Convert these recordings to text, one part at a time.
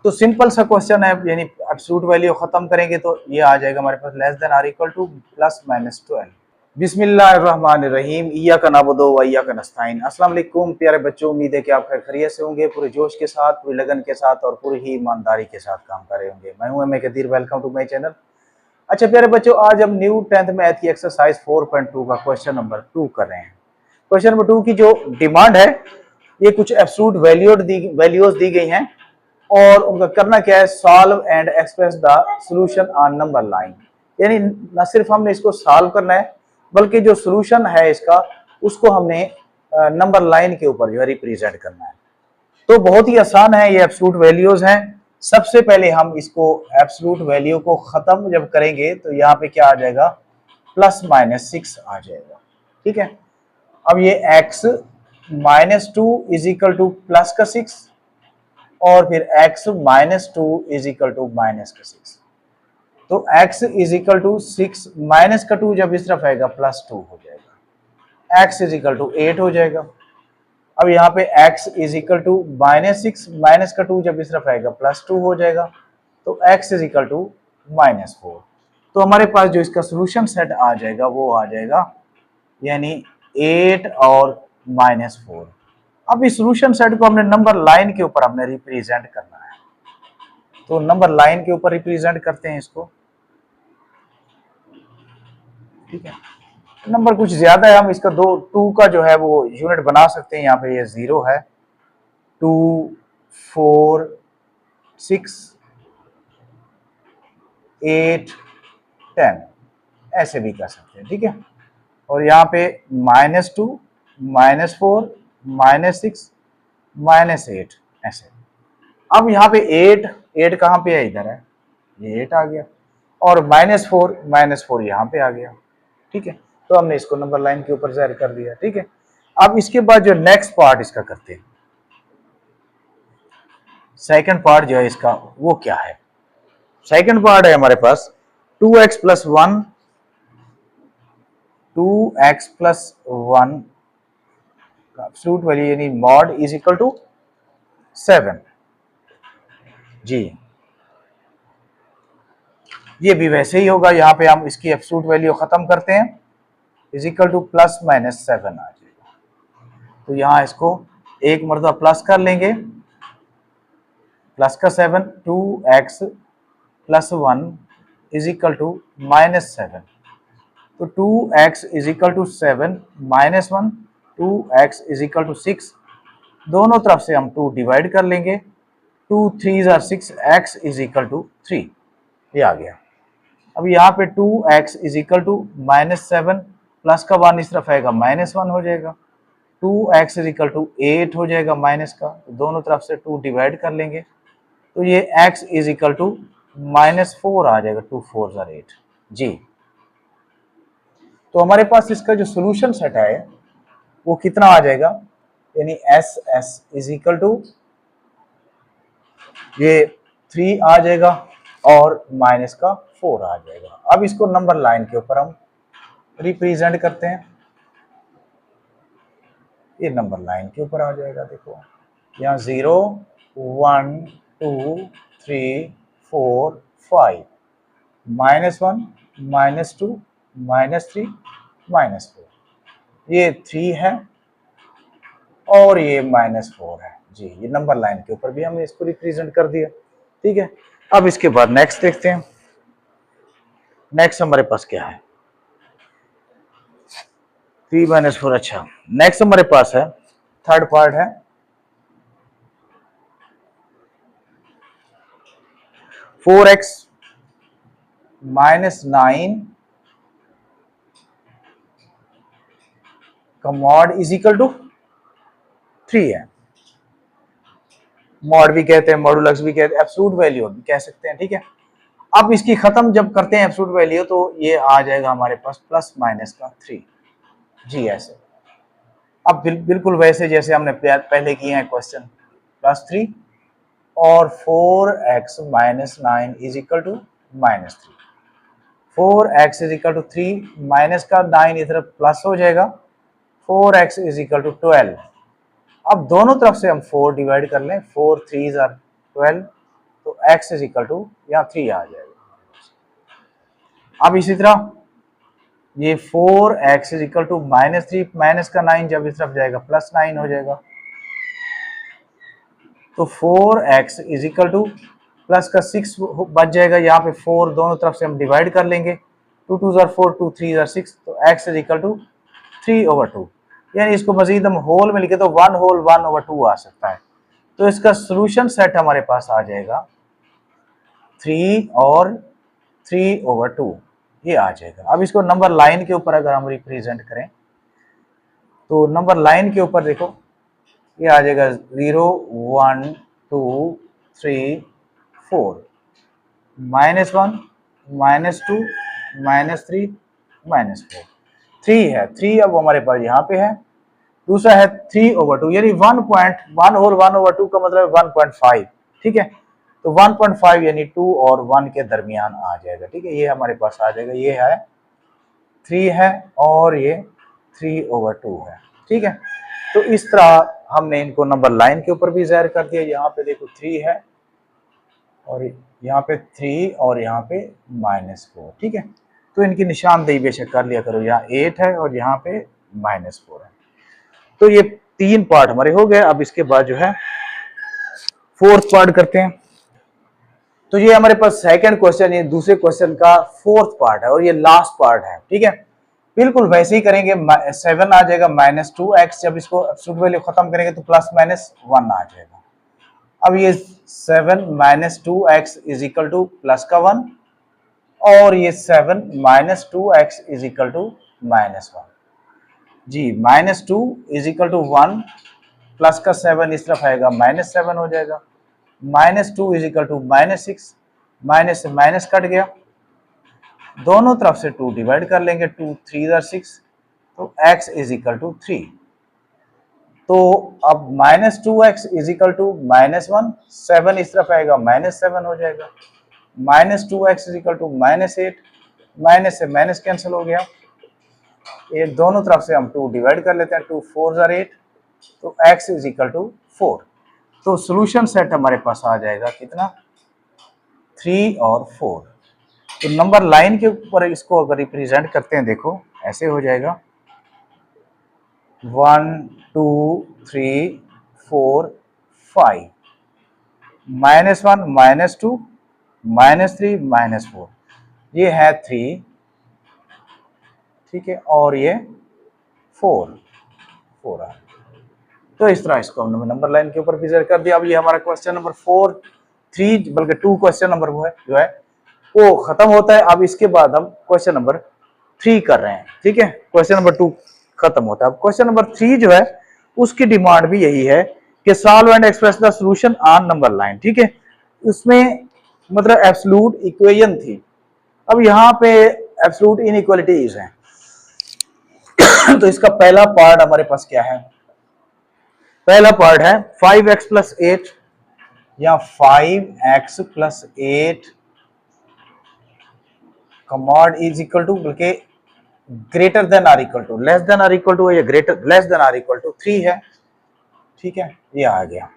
तो सिंपल सा क्वेश्चन है, यानी एब्सोल्यूट वैल्यू खत्म करेंगे तो ये आ जाएगा हमारे पास less than or equal to plus minus 12। बिस्मिल्लाहिर्रहमानिर्रहीम, इय्याका नअबुदु व इय्याका नस्तईन। अस्सलाम वालेकुम प्यारे बच्चों, उम्मीद है कि आप खैर खैरियत से होंगे, पूरे जोश के साथ, पूरी लगन के साथ और पूरी ही ईमानदारी के साथ काम कर रहे होंगे। मैं हूं M Kadir, welcome to my channel. अच्छा प्यारे बच्चों, आज हम न्यू 10th मैथ की एक्सरसाइज 4.2 का क्वेश्चन नंबर 2 कर रहे हैं। क्वेश्चन नंबर 2 की जो डिमांड है, ये कुछ एब्सोल्यूट वैल्यूज दी गई हैं और उनका करना क्या है, solve and express the solution on number line. यानी न सिर्फ हमने इसको सॉल्व करना है, बल्कि जो सॉल्यूशन है इसका, उसको हमने नंबर लाइन के ऊपर जो है रिप्रेजेंट करना है। तो बहुत ही आसान है, ये एब्सोल्यूट वैल्यूज हैं। सबसे पहले हम इसको एब्सोल्यूट वैल्यू को खत्म जब करेंगे तो यहाँ पे क्या आ जाएगा, प्लस माइनस 6 आ जाएगा। ठीक है, अब ये x minus 2 is equal to plus का 6 और फिर x minus 2 is equal to minus का 6। तो x is equal to 6 minus का 2 जब इस तरफ आएगा प्लस 2 हो जाएगा, x इज इक्वल टू 8 हो जाएगा। अब यहाँ पे x is equal to minus 6 minus का 2 जब इस तरफ आएगा प्लस 2 हो जाएगा, तो x is equal to minus 4। तो हमारे पास जो इसका सोल्यूशन सेट आ जाएगा वो आ जाएगा यानी 8 और माइनस 4। अब इस सोल्यूशन सेट को हमने नंबर लाइन के ऊपर हमने रिप्रेजेंट करना है, तो नंबर लाइन के ऊपर रिप्रेजेंट करते हैं इसको। ठीक है, नंबर कुछ ज्यादा है, हम इसका 2 का जो है वो यूनिट बना सकते हैं। यहाँ पे ये 0 है, 2 4 6 8 10 ऐसे भी कर सकते हैं। ठीक है, और यहाँ पे माइनस 2 माइनस 4 माइनस 6 माइनस 8 ऐसे। अब यहाँ पे 8 कहाँ पे है, इधर है, ये 8 आ गया, और माइनस 4 यहाँ पे आ गया। ठीक है, तो हमने इसको नंबर लाइन के ऊपर जाहिर कर दिया। ठीक है, अब इसके बाद जो नेक्स्ट पार्ट इसका करते हैं, सेकंड पार्ट जो है इसका वो क्या है। सेकंड पार्ट है हमारे पास 2x plus 1 2x plus 1 absolute value यानी मॉड इज इक्वल टू 7। जी, ये भी वैसे ही होगा, यहाँ पे हम इसकी एब्सोल्यूट वैल्यू खत्म करते हैं, is equal to plus minus 7 आ जाएगा। तो यहाँ इसको एक मरतबा प्लस कर लेंगे, प्लस का 7, 2x plus 1 is equal to minus 7। तो 2x is equal to 7 minus 1, 2x is equal to 6। दोनों तरफ से हम 2 डिवाइड कर लेंगे, 2 3 are 6, x is equal to 3, ये आ गया। अब यहाँ पे 2x is equal to minus 7 plus का 1 इस तरफ आएगा माइनस 1 हो जाएगा, 2x इज इक्वल टू 8 हो जाएगा माइनस का, तो दोनों तरफ से 2 डिवाइड कर लेंगे, तो ये x is equal to minus 4 आ जाएगा, 2 4 आर 8। जी, तो हमारे पास इसका जो सोल्यूशन सेट है वो कितना आ जाएगा, यानी S S is equal to ये 3 आ जाएगा और माइनस का 4 आ जाएगा। अब इसको नंबर लाइन के ऊपर हम रिप्रेजेंट करते हैं, ये नंबर लाइन के ऊपर आ जाएगा। देखो यहाँ 0 1 2 3 4 5 माइनस 1 माइनस 2 माइनस 3 माइनस 4, ये 3 है और ये माइनस 4 है। जी, ये नंबर लाइन के ऊपर भी हमने इसको रिप्रेजेंट कर दिया। ठीक है, अब इसके बाद नेक्स्ट देखते हैं। नेक्स्ट हमारे पास क्या है, 3 माइनस 4। अच्छा, नेक्स्ट हमारे पास है थर्ड पार्ट है 4x माइनस 9 का मॉड इज इक्वल टू 3 है। मॉड भी कहते हैं, मॉडुलस भी कहते हैं, एब्सोल्यूट वैल्यू भी कह सकते हैं। ठीक है, अब इसकी खत्म जब करते हैं एब्सोल्यूट वैल्यू तो ये आ जाएगा हमारे पास प्लस माइनस का 3। जी, ऐसे। अब बिल्कुल वैसे जैसे हमने पहले किए हैं क्वेश्चन, प्लस 3 और 4x minus 9 is equal to minus 3। 4x is equal to 3 minus का 9 इधर प्लस हो जाएगा, 4x इज इक्वल टू 12। अब दोनों तरफ से हम 4 डिवाइड कर लें, 4 3 are 12 x is equal to यहाँ 3 आ जाएगा। अब इसी तरह ये 4x is equal to -3, minus का 9 जब इस तरफ जाएगा +9 हो जाएगा। तो 4x is equal to plus का 6 बच जाएगा, यहाँ पे 4 दोनों तरफ से हम डिवाइड कर लेंगे, 2 2 ज़र 4, 2 3 ज़र 6, तो x इज इक्वल टू 3/2। यानी इसको मजीद हम होल में लिखे तो 1 होल 1/2 आ सकता है। तो इसका सोल्यूशन सेट हमारे पास आ जाएगा 3 और 3/2, ये आ जाएगा। अब इसको नंबर लाइन के ऊपर अगर हम रिप्रेजेंट करें तो नंबर लाइन के ऊपर देखो ये आ जाएगा 0 1 2 3 4, -1 -2 -3 -4, 3 है, 3 अब हमारे पास यहाँ पे है। दूसरा है 3/2, यानी 1 होल 1/2 का मतलब 1.5, ठीक है। तो 1.5 यानी 2 और 1 के दरमियान आ जाएगा, ठीक है। ये हमारे पास आ जाएगा, ये है 3 है और ये 3/2 है, ठीक है। तो इस तरह हमने इनको नंबर लाइन के ऊपर भी ज़ाहिर कर दिया। यहाँ पे देखो 3 है और यहाँ पे 3 और यहाँ पे -4, ठीक है। तो इनकी निशानदेही बेशक कर लिया करो, यहाँ 8 है और यहाँ पे -4 है। तो ये 3 पार्ट हमारे हो गए। अब इसके बाद जो है 4th पार्ट करते हैं। तो ये हमारे पास सेकंड क्वेश्चन, ये दूसरे क्वेश्चन का 4th पार्ट है और ये लास्ट पार्ट है, ठीक है। बिल्कुल वैसे ही करेंगे, 7 आ जाएगा -2x, जब इसको एब्सोल्यूट वैल्यू खत्म करेंगे तो +-1 आ जाएगा। अब ये 7 -2x is equal to plus का 1 और ये 7 -2x इज इक्वल टू -1 जी। -2 इज इक्वल टू 1 प्लस का 7 इस तरफ आएगा -7 हो जाएगा। -2 इज इक्वल टू -6, माइनस से माइनस कट गया, दोनों तरफ से 2 डिवाइड कर लेंगे, 2 3 ज़र 6, तो x इज इक्वल टू 3। तो अब -2x इज इक्वल टू -1, 7 इस तरफ आएगा -7 हो जाएगा, -2x is equal to -8, minus से माइनस कैंसिल हो गया, ये दोनों तरफ से हम 2 डिवाइड कर लेते हैं, 2 4 ज़र 8, तो x इज इक्वल टू 4। तो सॉल्यूशन सेट हमारे पास आ जाएगा कितना, 3 और 4। तो नंबर लाइन के ऊपर इसको अगर रिप्रेजेंट करते हैं, देखो ऐसे हो जाएगा 1 2 3 4 5, -1 -2 -3 -4, ये है 3, ठीक है, और ये 4 4 आ। तो इस तरह इसको हमने नंबर लाइन के ऊपर फिगर कर दिया। अब ये हमारा क्वेश्चन नंबर 4 3 बल्कि 2 क्वेश्चन नंबर वो है जो है वो खत्म होता है। अब इसके बाद हम क्वेश्चन नंबर 3 कर रहे हैं, ठीक है। क्वेश्चन नंबर 2 खत्म होता है। अब क्वेश्चन नंबर 3 जो है उसकी डिमांड भी यही है कि solve and express the solution on number line, ठीक है। उसमें मतलब एब्सोल्यूट इक्वेशन थी, अब यहाँ पे एब्सोल्यूट इनइक्वालिटीज हैं। तो इसका पहला पार्ट हमारे पास क्या है, पहला पार्ट है 5x प्लस 8 या 5x प्लस 8 कमॉड इज इक्वल टू, बल्कि greater than or equal to, less than or equal to या greater less than or equal to 3 है, ठीक है। ये आ गया।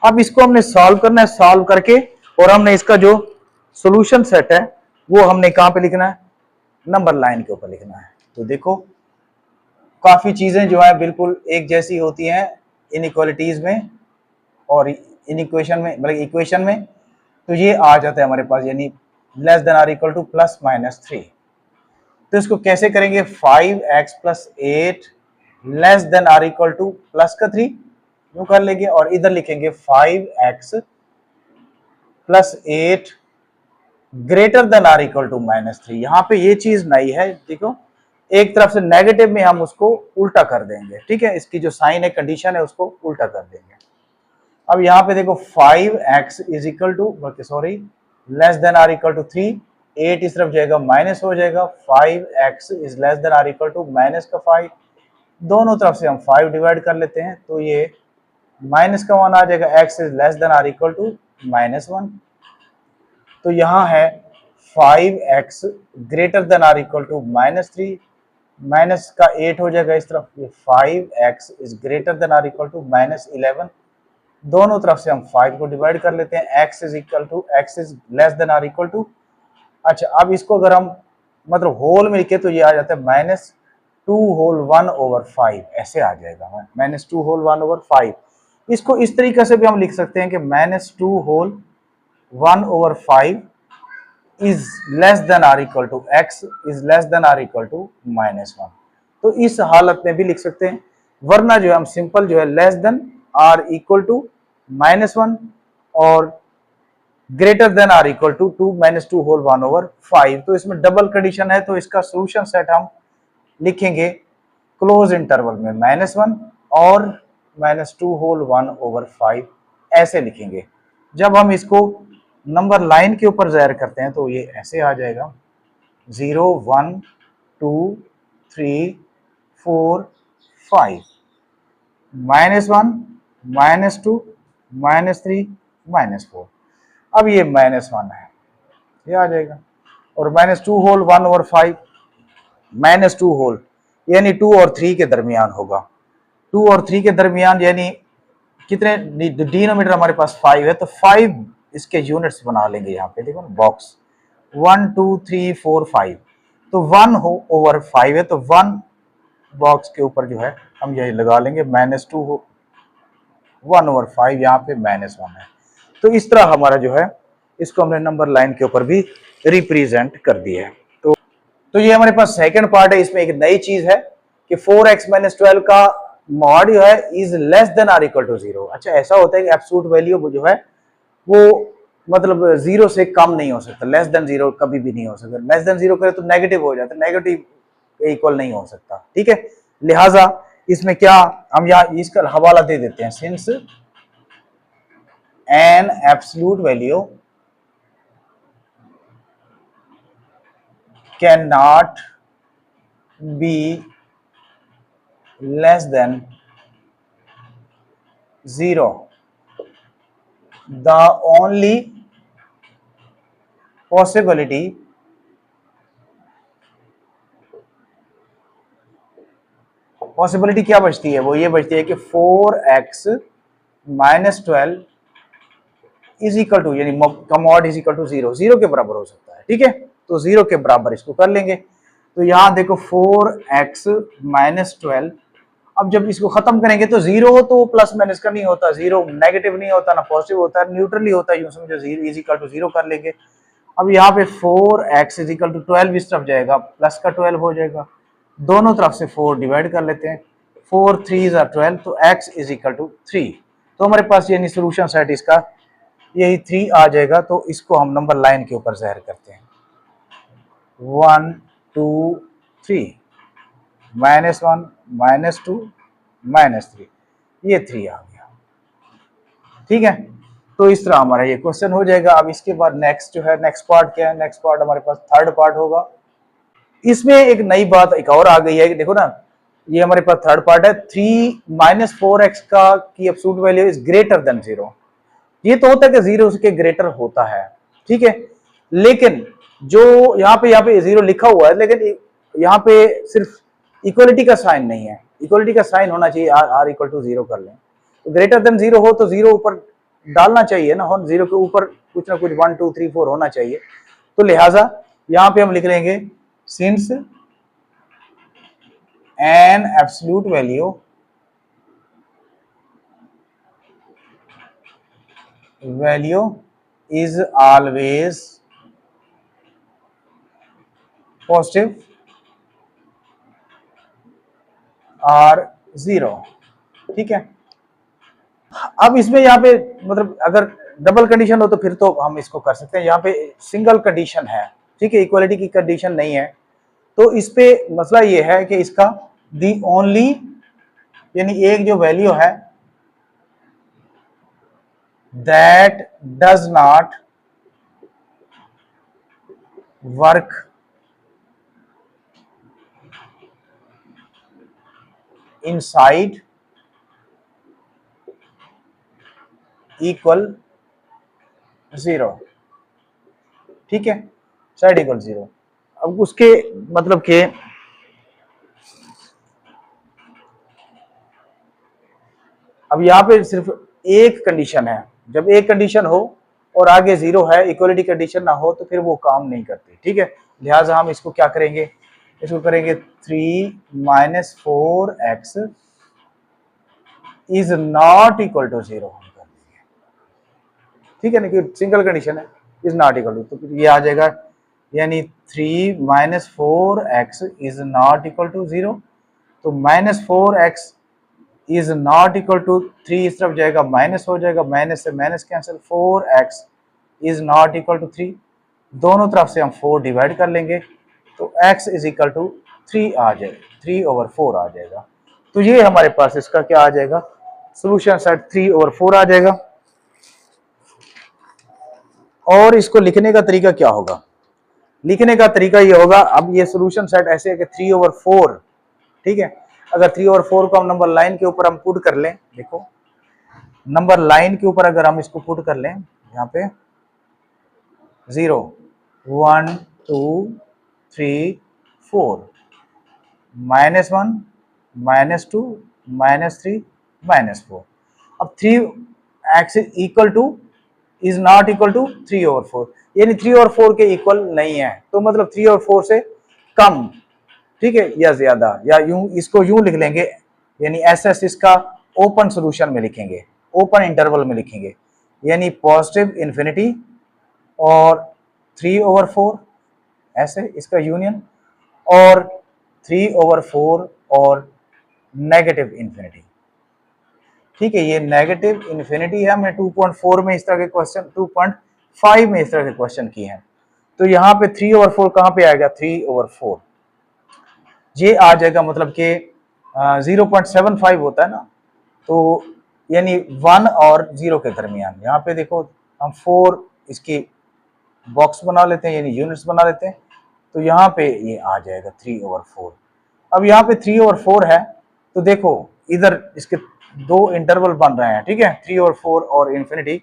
अब इसको हमने सॉल्व करना है, सॉल्व करके और हमने इसका जो सॉल्यूशन सेट है वो हमने कहां पे लिखना है, नंबर लाइन के ऊपर लिखना है। तो देखो काफी चीजें जो है बिल्कुल एक जैसी होती हैं इनइक्वालिटीज में और इन इक्वेशन में, मतलब इक्वेशन में। तो ये आ जाता है हमारे पास, यानी less than or equal to +-3। तो इसको कैसे करेंगे, 5x plus 8 less than or equal to plus का 3 यूं कर लेंगे और इधर लिखेंगे 5x plus 8 greater than or equal to -3। यहाँ पे ये चीज नई है, देखो एक तरफ से नेगेटिव में हम उसको उल्टा कर देंगे, ठीक है। इसकी जो साइन है, कंडीशन है, उसको उल्टा कर देंगे। अब यहाँ पे देखो 5x इज इक्वल टू, बल्कि sorry less than or equal to 3, 8 इस तरफ जाएगा माइनस हो जाएगा, 5x is less than or equal to minus का 5, दोनों तरफ से हम 5 डिवाइड कर लेते हैं, तो ये माइनस का 1 आ जाएगा, x is less than or equal to -1। तो यहाँ है 5x greater than or equal to -3, minus का 8 हो जाएगा इस तरफ, ये 5x is greater than or equal to -11, दोनों तरफ से हम 5 को डिवाइड कर लेते हैं, x is equal to x is less than or equal to. अच्छा, अब इसको अगर हम मतलब होल मिलके तो ये आ जाता है -2 होल 1/5, ऐसे आ जाएगा -2 होल 1/5। इसको इस तरीके से भी हम लिख सकते हैं कि -2 whole 1/5 is less than or equal to x is less than or equal to -1। तो इस हालत में भी लिख सकते हैं, वरना जो है हम सिंपल जो है less than or equal to -1 और greater than or equal to -2 whole 1/5। तो इसमें डबल कंडीशन है, तो इसका सोल्यूशन सेट हम लिखेंगे क्लोज इंटरवल में -1 और -2 होल 1/5 ऐसे लिखेंगे। जब हम इसको नंबर लाइन के ऊपर ज़ाहिर करते हैं तो ये ऐसे आ जाएगा 0 1 2 3 4 5 -1 -2 -3 -4। अब ये -1 है, ये आ जाएगा, और -2 होल 1/5 -2 होल यानी 2 और 3 के दरमियान होगा। 2 और 3 के दरमियान यानी कितने, डिनोमीटर हमारे पास 5 है, तो 5 इसके यूनिट्स बना लेंगे। यहाँ पे देखो ना बॉक्स 1 2 3 4 5, तो 1/5 है, तो 1 बॉक्स के ऊपर जो है हम यही लगा लेंगे -2 1/5, यहाँ पे -1 है। तो इस तरह हमारा जो है इसको हमने नंबर लाइन के ऊपर भी रिप्रेजेंट कर दिया है। तो ये हमारे पास सेकंड पार्ट है। इसमें एक नई चीज है कि 4x - 12 का मॉड जो है is less than or equal to 0। अच्छा, ऐसा होता है कि एब्सोल्यूट वैल्यू जो है वो मतलब 0 से कम नहीं हो सकता, लेस देन 0 कभी भी नहीं हो सकता। लेस देन 0 करे तो नेगेटिव हो जाता है, नेगेटिव इक्वल नहीं हो सकता, ठीक है। लिहाजा इसमें क्या, हम यहाँ इसका हवाला दे देते हैं, since an absolute value can not be less than 0, the only possibility क्या बचती है, वो ये बचती है कि 4x - 12 इज इक्वल टू, यानी कमॉड इज इक्वल टू 0, 0 के बराबर हो सकता है, ठीक है। तो 0 के बराबर इसको कर लेंगे। तो यहां देखो 4x - 12, अब जब इसको खत्म करेंगे तो 0 हो तो प्लस माइनस का नहीं होता, 0 नेगेटिव नहीं होता, ना पॉजिटिव होता है, न्यूट्रल ही होता है, यूं समझो 0 इज इक्वल टू 0 कर लेंगे। अब यहाँ पे 4x इज इक्वल टू 12 इस तरफ जाएगा, प्लस का 12 हो जाएगा, दोनों तरफ से 4 डिवाइड कर लेते हैं, 4 3 12, तो x इज इक्वल टू 3। तो हमारे पास यानी सोल्यूशन सेट इसका यही 3 आ जाएगा। तो इसको हम नंबर लाइन के ऊपर ज़ाहिर करते हैं, 1 2 3 -1 -2 -3, ये 3 आ गया, ठीक है। तो इस तरह हमारा ये क्वेश्चन हो जाएगा। अब इसके बाद नेक्स्ट जो है, नेक्स्ट पार्ट क्या है, नेक्स्ट पार्ट हमारे पास थर्ड पार्ट होगा। इसमें एक नई बात एक और आ गई है कि देखो ना, ये हमारे पास थर्ड पार्ट है, 3 - 4x का की absolute value is greater then 0। ये तो होता है कि 0 उसके ग्रेटर होता है, ठीक है। लेकिन जो यहाँ पे 0 लिखा हुआ है, लेकिन यहाँ पे सिर्फ इक्वलिटी का साइन नहीं है, इक्वलिटी का साइन होना चाहिए, r इक्वल टू 0 कर लें। तो ग्रेटर देन 0 हो तो 0 ऊपर डालना चाहिए ना, हो 0 के ऊपर कुछ ना कुछ 1 2 3 4 होना चाहिए। तो लिहाजा यहाँ पे हम लिख लेंगे, since an absolute value is always positive or 0, ठीक है। अब इसमें यहाँ पे मतलब अगर डबल कंडीशन हो तो फिर तो हम इसको कर सकते हैं, यहाँ पे सिंगल कंडीशन है, ठीक है, इक्वलिटी की कंडीशन नहीं है। तो इस पे मसला ये है कि इसका दी ओनली, यानी एक जो वैल्यू है that does not work inside equal 0, ठीक है, साइड इक्वल 0। अब उसके मतलब के अब यहाँ पे सिर्फ एक कंडीशन है, जब एक कंडीशन हो और आगे 0 है, इक्वलिटी कंडीशन ना हो, तो फिर वो काम नहीं करती, ठीक है। लिहाजा हम इसको क्या करेंगे, इसको करेंगे 3 minus 4x is not equal to 0 हम कर देंगे, ठीक है ना, कि सिंगल कंडीशन है, इज नॉट इक्वल टू, तो फिर ये आ जाएगा, यानी 3 minus 4x is not equal to 0। तो minus 4x is not equal to 3 इस तरफ जाएगा, माइनस हो जाएगा, माइनस से minus cancel, 4x is not equal to 3, दोनों तरफ से हम 4 डिवाइड कर लेंगे, तो x इज इक्वल टू 3 आ जाएगा, 3/4 आ जाएगा। तो ये हमारे पास इसका क्या आ जाएगा, सोल्यूशन सेट 3/4 आ जाएगा। और इसको लिखने का तरीका क्या होगा, लिखने का तरीका ये होगा, अब ये सोल्यूशन सेट ऐसे है कि 3/4, ठीक है। अगर 3/4 को हम नंबर लाइन के ऊपर हम पुट कर लें, देखो नंबर लाइन के ऊपर अगर हम इसको पुट कर लें, यहाँ पे 0 1 2 3 4 -1 -2 -3 -4, अब 3x equal to is not equal to 3/4, यानी 3/4 के इक्वल नहीं है, तो मतलब 3/4 से कम, ठीक है, या ज्यादा, या यूं इसको यूं लिख लेंगे, यानी SS इसका ओपन सोल्यूशन में लिखेंगे, ओपन इंटरवल में लिखेंगे, यानी पॉजिटिव इन्फिनिटी और 3/4 ऐसे इसका यूनियन, और 3/4 और नेगेटिव इन्फिनिटी, ठीक है। ये नेगेटिव इन्फिनिटी है, हमने 2.4 में इस तरह के क्वेश्चन, 2.5 में इस तरह के क्वेश्चन किए हैं। तो यहाँ पे 3/4 कहाँ पे आएगा, 3/4 ये आ जाएगा, मतलब कि 0.75 होता है ना, तो यानी 1 और 0 के दरमियान। यहाँ पे देखो हम 4 इसकी बॉक्स बना लेते हैं, यानी यूनिट्स बना लेते हैं, तो यहाँ पे ये आ जाएगा 3/4। अब यहाँ पे 3/4 है, तो देखो इधर इसके दो इंटरवल बन रहे हैं, ठीक है, 3/4 और इन्फिनिटी,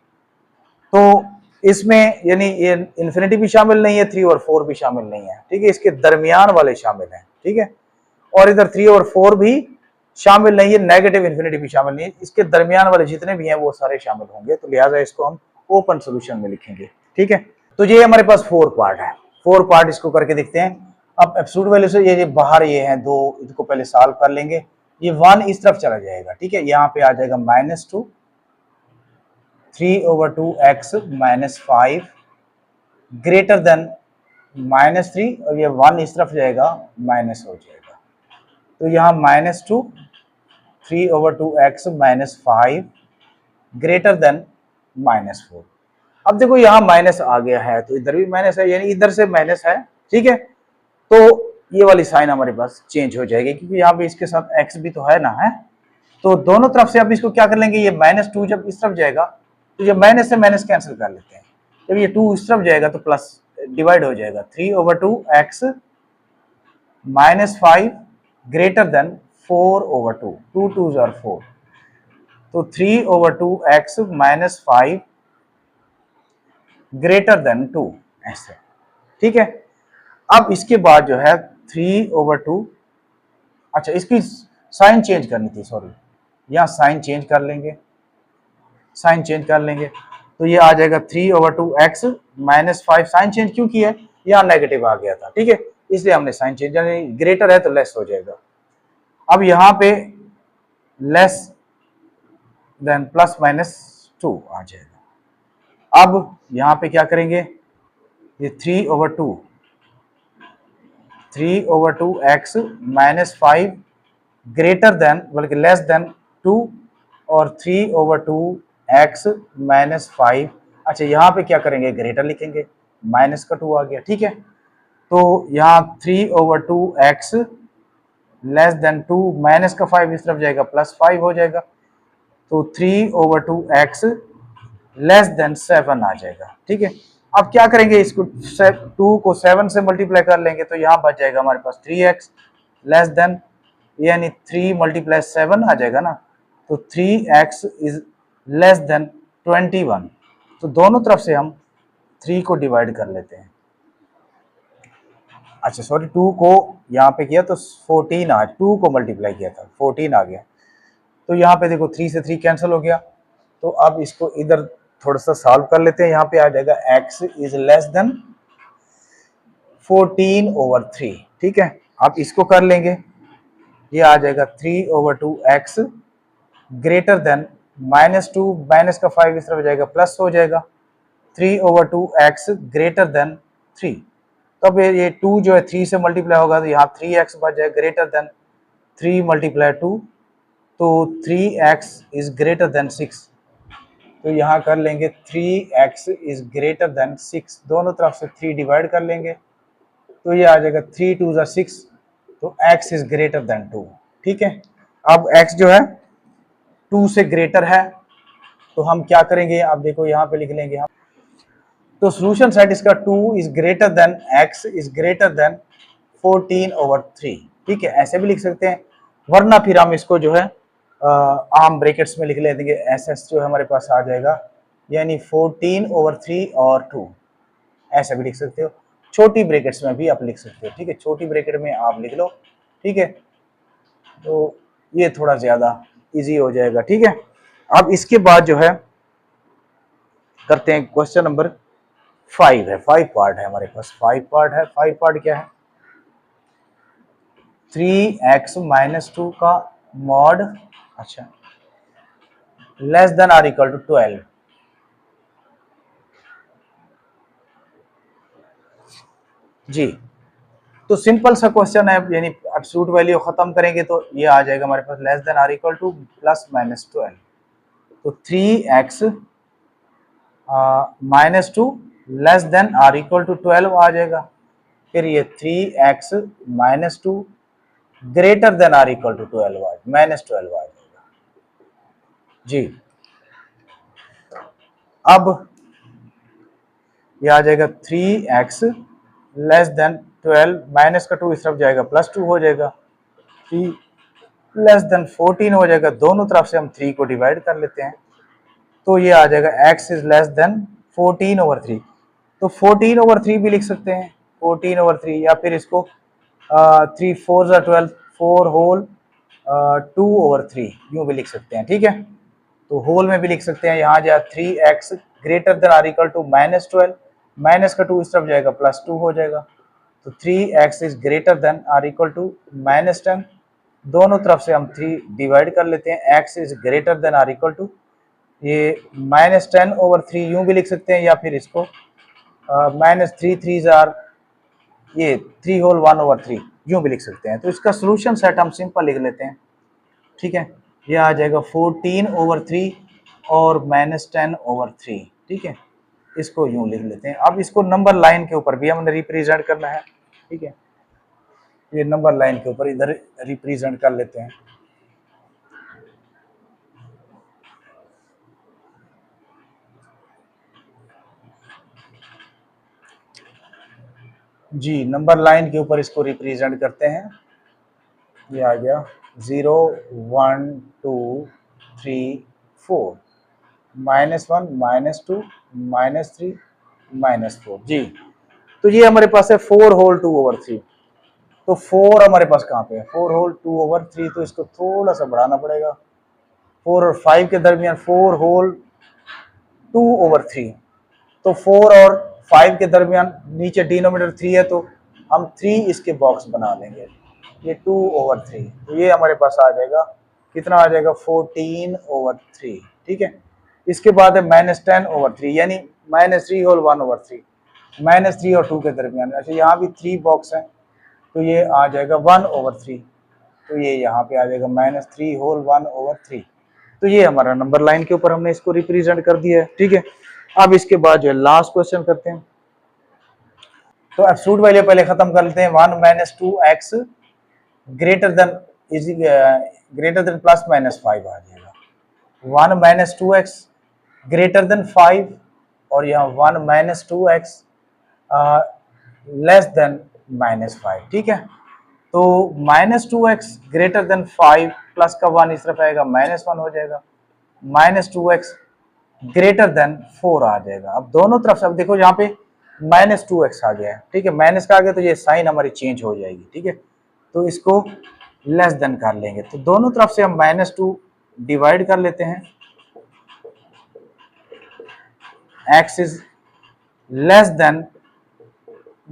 तो इसमें यानी ये इन्फिनिटी भी शामिल नहीं है, 3/4 भी शामिल नहीं है, ठीक है, इसके दरमियान वाले शामिल हैं, ठीक है। और इधर 3/4 भी शामिल नहीं है, नेगेटिव इन्फिनिटी भी शामिल नहीं है, इसके दरमियान वाले जितने भी हैं वो सारे शामिल होंगे, तो लिहाजा इसको हम ओपन सोल्यूशन में लिखेंगे, ठीक है। तो ये हमारे पास 4 पार्ट है, 4 पार्ट इसको करके देखते हैं। अब एब्सोल्यूट वैल्यू से ये बाहर ये हैं दो, इसको पहले सॉल्व कर लेंगे, ये 1 इस तरफ चला जाएगा, ठीक है, यहाँ पे आ जाएगा -2 3/2x -5 ग्रेटर देन -3, और ये 1 इस तरफ जाएगा, माइनस हो जाएगा, तो यहाँ -2 3/2x -5 ग्रेटर देन -4। अब देखो यहाँ माइनस आ गया है, तो इधर भी माइनस है, यानी इधर से माइनस है, ठीक है, तो ये वाली साइन हमारे पास चेंज हो जाएगी, क्योंकि यहाँ पे इसके साथ x भी तो है ना, है, तो दोनों तरफ से अब इसको क्या कर लेंगे, ये -2 जब इस तरफ जाएगा, तो जब माइनस से माइनस कैंसिल कर लेते हैं, जब ये 2 इस तरफ जाएगा तो प्लस डिवाइड हो जाएगा, 3/2x -5 greater than 4/2, 2 2s are 4, तो 3/2x -5 ग्रेटर देन 2, ऐसे, ठीक है। अब इसके बाद जो है 3/2, अच्छा इसकी साइन चेंज करनी थी, सॉरी, यहाँ साइन चेंज कर लेंगे, साइन चेंज कर लेंगे, तो ये आ जाएगा 3/2x -5, साइन चेंज क्यों किया है, यहाँ नेगेटिव आ गया था, ठीक है, इसलिए हमने साइन चेंज, यानी ग्रेटर है तो लेस हो जाएगा। अब यहाँ पे लेस देन +-2 आ जाएगा। अब यहाँ पे क्या करेंगे, ये 3/2x -5 ग्रेटर देन, बल्कि लेस देन 2, और 3/2x -5, अच्छा यहाँ पे क्या करेंगे, ग्रेटर लिखेंगे, माइनस का 2 आ गया, ठीक है, तो यहाँ 3/2x लेस देन 2, माइनस का 5 इस तरफ जाएगा, +5 हो जाएगा, तो 3/2x लेस देन 7 आ जाएगा, ठीक है। अब क्या करेंगे, इसको 2 को 7 से मल्टीप्लाई कर लेंगे, तो यहाँ बच जाएगा हमारे पास 3x लेस देन, यानी 3 × 7 आ जाएगा ना, तो 3x इज लेस देन 21, तो दोनों तरफ से हम 3 को डिवाइड कर लेते हैं, अच्छा सॉरी 2 को यहाँ पे किया तो 14 आ, 2 को मल्टीप्लाई किया था 14 आ गया, तो यहाँ पे देखो 3 से 3 कैंसिल हो गया, तो अब इसको इधर थोड़ा सा सॉल्व कर लेते हैं। यहाँ पे आ जाएगा x इज लेस देन 14/3। ठीक है, आप इसको कर लेंगे, ये आ जाएगा 3/2x ग्रेटर देन -2, माइनस का 5 इस तरफ जाएगा प्लस हो जाएगा 3/2x ग्रेटर देन 3। तब ये 2 जो है 3 से मल्टीप्लाई होगा तो यहाँ 3x बच जाएगा ग्रेटर देन 3 × 2, तो 3x इज ग्रेटर देन 6। तो यहाँ कर लेंगे 3x इज ग्रेटर देन 6, दोनों तरफ से 3 डिवाइड कर लेंगे तो ये आ जाएगा 3 × 2 = 6, तो x इज ग्रेटर देन 2। ठीक है, अब x जो है 2 से ग्रेटर है तो हम क्या करेंगे, आप देखो यहाँ पे लिख लेंगे हम, तो सोल्यूशन सेट इसका 2 is greater then x is greater then 14/3। ठीक है, ऐसे भी लिख सकते हैं, वरना फिर हम इसको जो है आम ब्रैकेट्स में लिख लेंगे, SS जो है हमारे पास आ जाएगा, यानी 14/3 और 2, ऐसे भी लिख सकते हो। छोटी ब्रैकेट्स में भी आप लिख सकते हो। ठीक है, छोटी ब्रैकेट में आप लिख लो। ठीक है, तो ये थोड़ा ज्यादा इजी हो जाएगा। ठीक है, अब इसके बाद जो है करते हैं क्वेश्चन नंबर 5 है, 5 पार्ट है हमारे पास, 5 पार्ट है। 5 पार्ट क्या है, 3x - 2 का मॉड, अच्छा, less than or equal to 12। जी, तो सिंपल सा क्वेश्चन है, यानी एब्सोल्यूट वैल्यू खत्म करेंगे तो ये आ जाएगा हमारे पास less than or equal to +-12। तो 3x - 2 less than or equal to 12 आ जाएगा। फिर ये 3x - 2 greater than or equal to 12 -12 आ जाएगा। जी, अब ये आ जाएगा 3x लेस देन 12, माइनस का 2 इस तरफ जाएगा +2 हो जाएगा, 3 लेस देन 14 हो जाएगा, दोनों तरफ से हम 3 को डिवाइड कर लेते हैं तो ये आ जाएगा x इज लेस देन 14/3। तो 14/3 भी लिख सकते हैं, 14/3, या फिर इसको 3 4 = 12, 4 होल 2/3 यूं भी लिख सकते हैं। ठीक है, तो होल में भी लिख सकते हैं, यहाँ जाए 3x greater than or equal to -12, minus का 2 इस तरफ जाएगा +2 हो जाएगा, तो 3x is greater than or equal to -10, दोनों तरफ से हम 3 डिवाइड कर लेते हैं, x is greater than or equal to, ये -10/3 यूं भी लिख सकते हैं, या फिर इसको -3 3 जार, ये 3 होल 1/3 यूं भी लिख सकते हैं। तो इसका सोल्यूशन सेट हम सिंपल लिख लेते हैं। ठीक है, ये आ जाएगा 14/3 और -10/3। ठीक है, इसको यूं लिख लेते हैं। अब इसको नंबर लाइन के ऊपर भी हमने रिप्रेजेंट करना है। ठीक है, ये नंबर लाइन के ऊपर इधर रिप्रेजेंट कर लेते हैं। जी, नंबर लाइन के ऊपर इसको रिप्रेजेंट करते हैं। ये आ गया 0 1 2 3 4, -1 -2 -3 -4। जी, तो ये हमारे पास है 4 होल 2/3। तो 4 हमारे पास कहाँ पे है, 4 होल 2/3, तो इसको थोड़ा सा बढ़ाना पड़ेगा, 4 और 5 के दरमियान 4 होल 2/3। तो 4 और 5 के दरमियान नीचे डिनोमिनेटर 3 है, तो हम 3 इसके बॉक्स बना लेंगे, ये 2/3, तो ये हमारे पास आ जाएगा, कितना आ जाएगा 14/3। ठीक है, इसके बाद है -10/3, यानी -3 होल 1/3, -3 और 2 के दरमियान। अच्छा, यहाँ भी 3 बॉक्स हैं, तो ये आ जाएगा 1/3, तो ये यहाँ पे आ जाएगा -3 होल 1/3। तो ये हमारा नंबर लाइन के ऊपर हमने इसको रिप्रेजेंट कर दिया है। ठीक है, अब इसके बाद जो है लास्ट क्वेश्चन करते हैं। तो एब्सोल्यूट वैल्यू पहले खत्म कर लेते हैं, 1 - 2x greater than greater than +-5 आ जाएगा, 1 - 2x ग्रेटर देन 5, और यहाँ 1 - 2x लेस देन -5। ठीक है, तो -2x ग्रेटर देन 5 प्लस का 1 इस तरफ आएगा, -1 हो जाएगा, -2x ग्रेटर देन 4 आ जाएगा। अब दोनों तरफ से अब देखो यहाँ पे -2x आ गया है। ठीक है, माइनस का आ गया तो ये साइन हमारी चेंज हो जाएगी। ठीक है, तो इसको लेस देन कर लेंगे, तो दोनों तरफ से हम -2 डिवाइड कर लेते हैं, एक्स इज लेस देन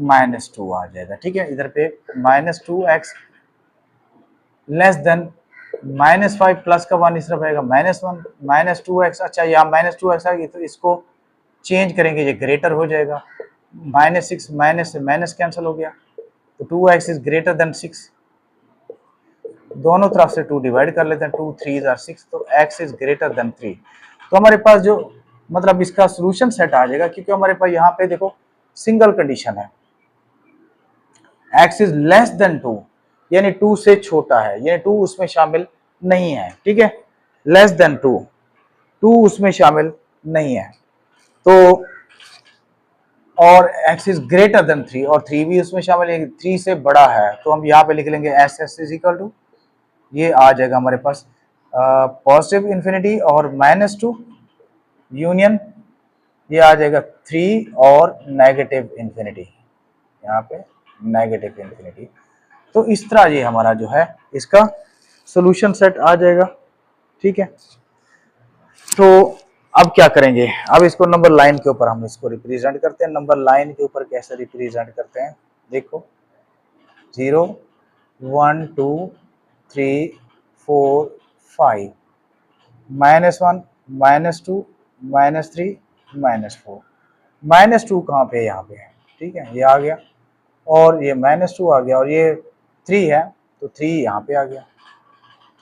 -2 आ जाएगा। ठीक है, इधर पे -2x लेस देन -5 प्लस का 1 इस तरफ आएगा -1 -2x। अच्छा, यहाँ -2x आएगी तो इसको चेंज करेंगे, ये ग्रेटर हो जाएगा। -6 माइनस से माइनस कैंसिल हो गया, तो 2x इज ग्रेटर देन 6। दोनों तरफ से 2 डिवाइड कर लेते हैं, 2 3 आर 6, तो x इज ग्रेटर देन 3। तो हमारे पास जो मतलब इसका सोल्यूशन सेट आ जाएगा, क्योंकि हमारे पास यहाँ पे देखो सिंगल कंडीशन है, x इज लेस देन 2, यानी 2 से छोटा है, यानी 2 उसमें शामिल नहीं है। ठीक है, लेस देन 2, 2 उसमें शामिल नहीं है। तो और x इज ग्रेटर देन 3, और 3 भी उसमें शामिल है, 3 से बड़ा है, तो हम यहाँ पे लिख लेंगे S S is equal to, ये आ जाएगा हमारे पास पॉजिटिव इंफिनिटी और -2 यूनियन, ये आ जाएगा 3 और नेगेटिव इंफिनिटी, यहाँ पे नेगेटिव इंफिनिटी। तो इस तरह ये हमारा जो है इसका सॉल्यूशन सेट आ जाएगा। ठीक है, तो अब क्या करेंगे, अब इसको नंबर लाइन के ऊपर हम इसको रिप्रेजेंट करते हैं। नंबर लाइन के ऊपर कैसे रिप्रेजेंट करते हैं, देखो 0 1 2 3 4 5 -1 -2 -3 -4। -2 कहाँ पे है, यहाँ पे है। ठीक है, ये आ गया, और ये -2 आ गया, और ये 3 है तो 3 यहाँ पे आ गया।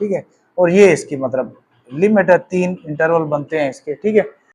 ठीक है, और ये इसकी मतलब लिमिट है, 3 इंटरवल बनते हैं इसके। ठीक है,